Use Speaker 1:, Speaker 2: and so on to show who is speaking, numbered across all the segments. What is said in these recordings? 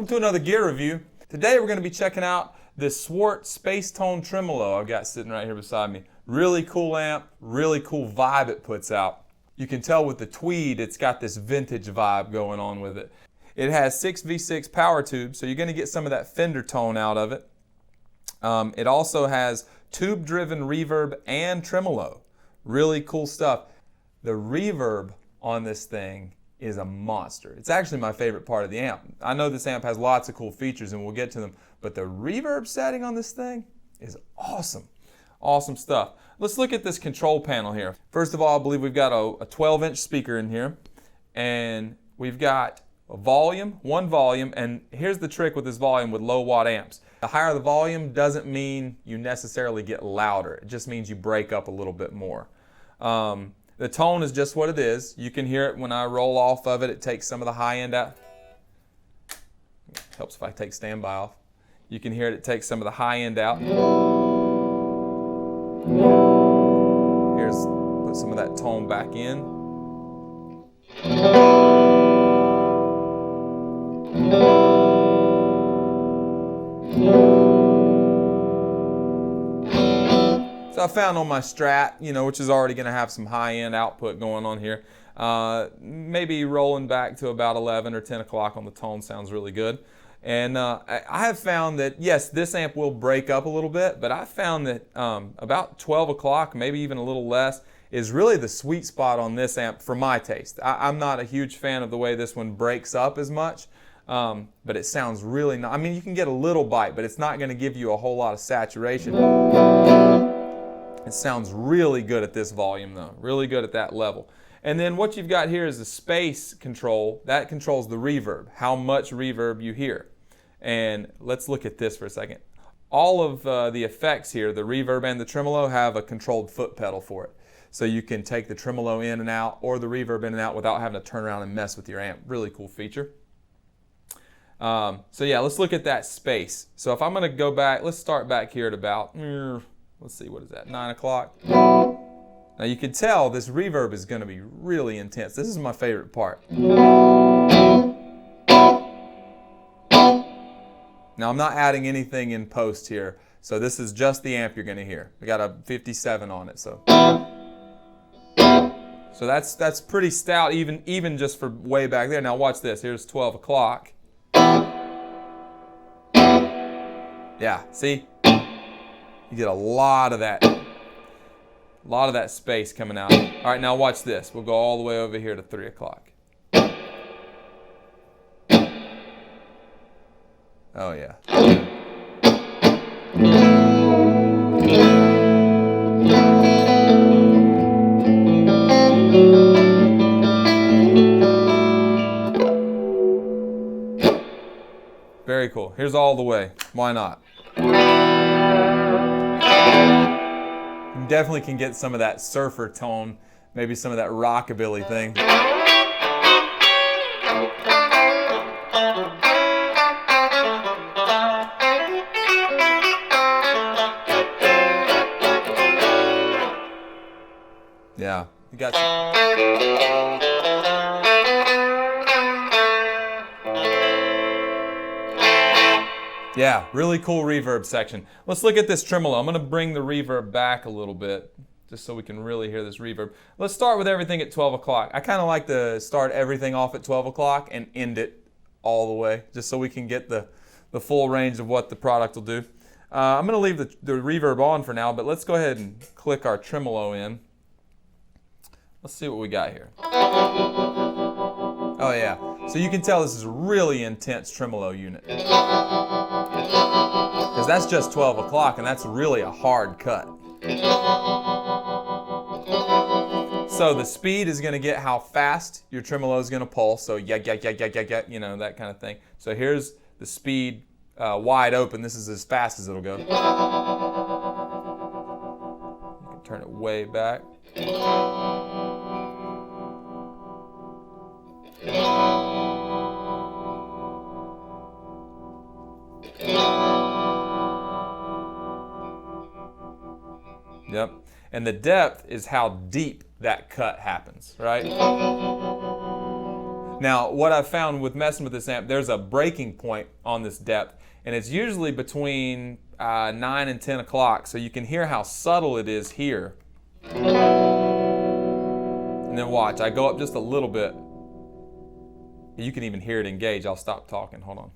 Speaker 1: Welcome to another gear review. Today we're going to be checking out this Swart Space-Tone Tremolo I've got sitting right here beside me. Really cool amp, really cool vibe it puts out. You can tell with the tweed it's got this vintage vibe going on with it. It has 6V6 power tubes, so you're going to get some of that Fender tone out of it. It also has tube-driven reverb and tremolo. Really cool stuff. The reverb on this thing is a monster. It's actually my favorite part of the amp. I know this amp has lots of cool features and we'll get to them, but the reverb setting on this thing is awesome. Awesome stuff. Let's look at this control panel here. First of all, I believe we've got a 12-inch speaker in here, and we've got a volume, one volume, and here's the trick with this volume with low watt amps. The higher the volume doesn't mean you necessarily get louder. It just means you break up a little bit more. The tone is just what it is. You can hear it when I roll off of it. It takes some of the high end out. Helps if I take standby off. You can hear it takes some of the high end out. Here's, put some of that tone back in. So I found on my Strat, which is already going to have some high-end output going on here, maybe rolling back to about 11 or 10 o'clock on the tone sounds really good. And I have found that, yes, this amp will break up a little bit, but I found that about 12 o'clock, maybe even a little less, is really the sweet spot on this amp for my taste. I'm not a huge fan of the way this one breaks up as much, but it sounds really nice. I mean, you can get a little bite, but it's not going to give you a whole lot of saturation. It sounds really good at this volume though, really good at that level. And then what you've got here is the space control. That controls the reverb, how much reverb you hear. And let's look at this for a second. All of the effects here, the reverb and the tremolo, have a controlled foot pedal for it. So you can take the tremolo in and out or the reverb in and out without having to turn around and mess with your amp. Really cool feature. So yeah, let's look at that space. So if I'm going to go back, let's start back here at about... let's see, what is that, 9 o'clock? Now you can tell this reverb is going to be really intense. This is my favorite part. Now I'm not adding anything in post here, so this is just the amp you're going to hear. We got a 57 on it, so that's pretty stout, even just for way back there. Now watch this. Here's 12 o'clock. Yeah, see? You get a lot of that space coming out. All right, now watch this. We'll go all the way over here to 3 o'clock. Oh yeah. Very cool. Here's all the way. Why not? You definitely can get some of that surfer tone, maybe some of that rockabilly thing. Yeah, you got some. Yeah, really cool reverb section. Let's look at this tremolo. I'm going to bring the reverb back a little bit just so we can really hear this reverb. Let's start with everything at 12 o'clock. I kind of like to start everything off at 12 o'clock and end it all the way just so we can get the full range of what the product will do. I'm going to leave the reverb on for now, but let's go ahead and click our tremolo in. Let's see what we got here. Oh yeah, so you can tell this is a really intense tremolo unit. Because that's just 12 o'clock and that's really a hard cut. So the speed is going to get how fast your tremolo is going to pulse. So yeah, that kind of thing. So here's the speed wide open. This is as fast as it'll go. You can turn it way back. Yep. And the depth is how deep that cut happens, right? Now, what I've found with messing with this amp, there's a breaking point on this depth, and it's usually between 9 and 10 o'clock, so you can hear how subtle it is here. And then watch, I go up just a little bit. You can even hear it engage. I'll stop talking, hold on.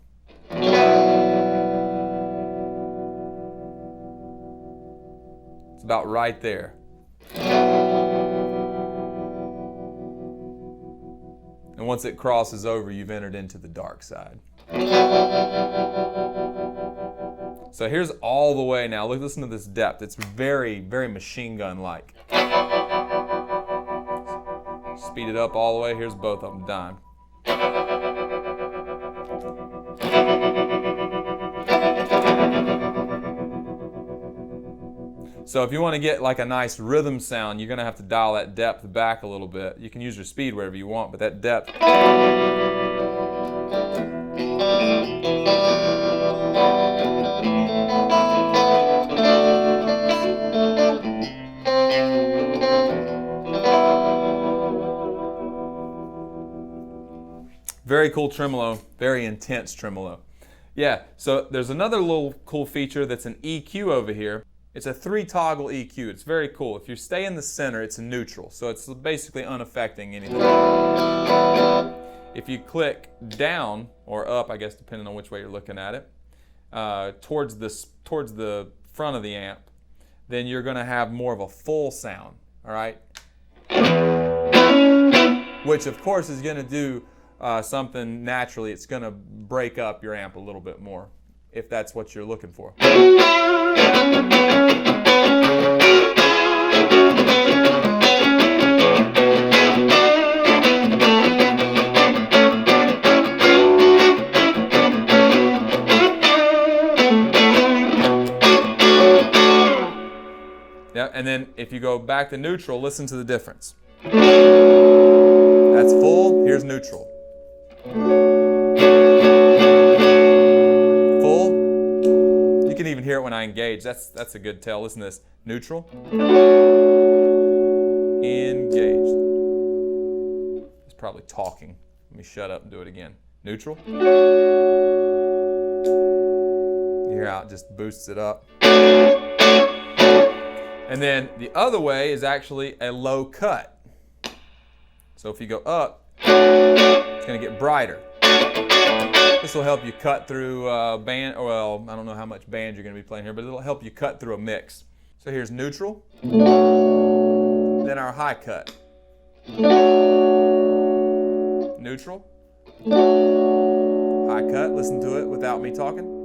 Speaker 1: It's about right there. And once it crosses over, you've entered into the dark side. So here's all the way now. Listen to this depth. It's very, very machine gun-like. Speed it up all the way. Here's both of them dime. So if you want to get like a nice rhythm sound, you're going to have to dial that depth back a little bit. You can use your speed wherever you want, but that depth. Very cool tremolo, very intense tremolo. Yeah, so there's another little cool feature that's an EQ over here. It's a 3-toggle EQ. It's very cool. If you stay in the center, it's a neutral, so it's basically unaffecting anything. If you click down or up, I guess depending on which way you're looking at it, towards the front of the amp, then you're going to have more of a full sound, all right? Which of course is going to do something naturally. It's going to break up your amp a little bit more, if that's what you're looking for. Yeah, and then if you go back to neutral, listen to the difference. That's full, here's neutral. Full. You can even hear it when I engage. That's a good tell. Listen to this. Neutral. Engaged. It's probably talking. Let me shut up and do it again. Neutral. You hear how it just boosts it up. And then the other way is actually a low cut. So if you go up, it's going to get brighter. This will help you cut through band, well, I don't know how much band you're going to be playing here, but it'll help you cut through a mix. So here's neutral, then our high cut. Neutral, high cut, listen to it without me talking.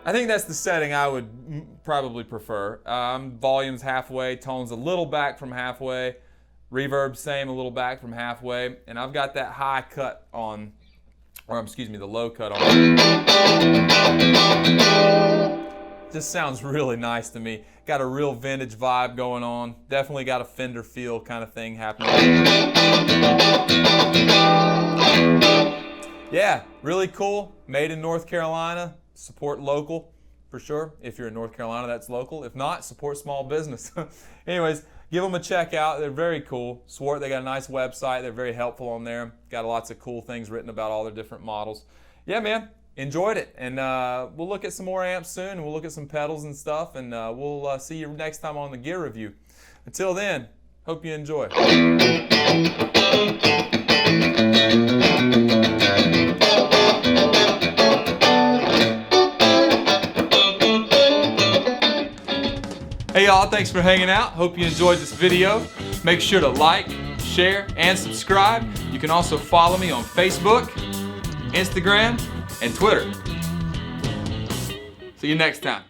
Speaker 1: I think that's the setting I would probably prefer. Volume's halfway, tone's a little back from halfway, reverb same, a little back from halfway, and I've got that high cut on, or excuse me, the low cut on. Just sounds really nice to me. Got a real vintage vibe going on. Definitely got a Fender feel kind of thing happening. Yeah, really cool. Made in North Carolina. Support local for sure. If you're in North Carolina, that's local. If not, support small business. Anyways, give them a check out. They're very cool. Swart, they got a nice website. They're very helpful on there. Got lots of cool things written about all their different models. Yeah, man, enjoyed it. And we'll look at some more amps soon. And we'll look at some pedals and stuff. And we'll see you next time on the gear review. Until then, hope you enjoy. Hey y'all, thanks for hanging out. Hope you enjoyed this video. Make sure to like, share, and subscribe. You can also follow me on Facebook, Instagram, and Twitter. See you next time.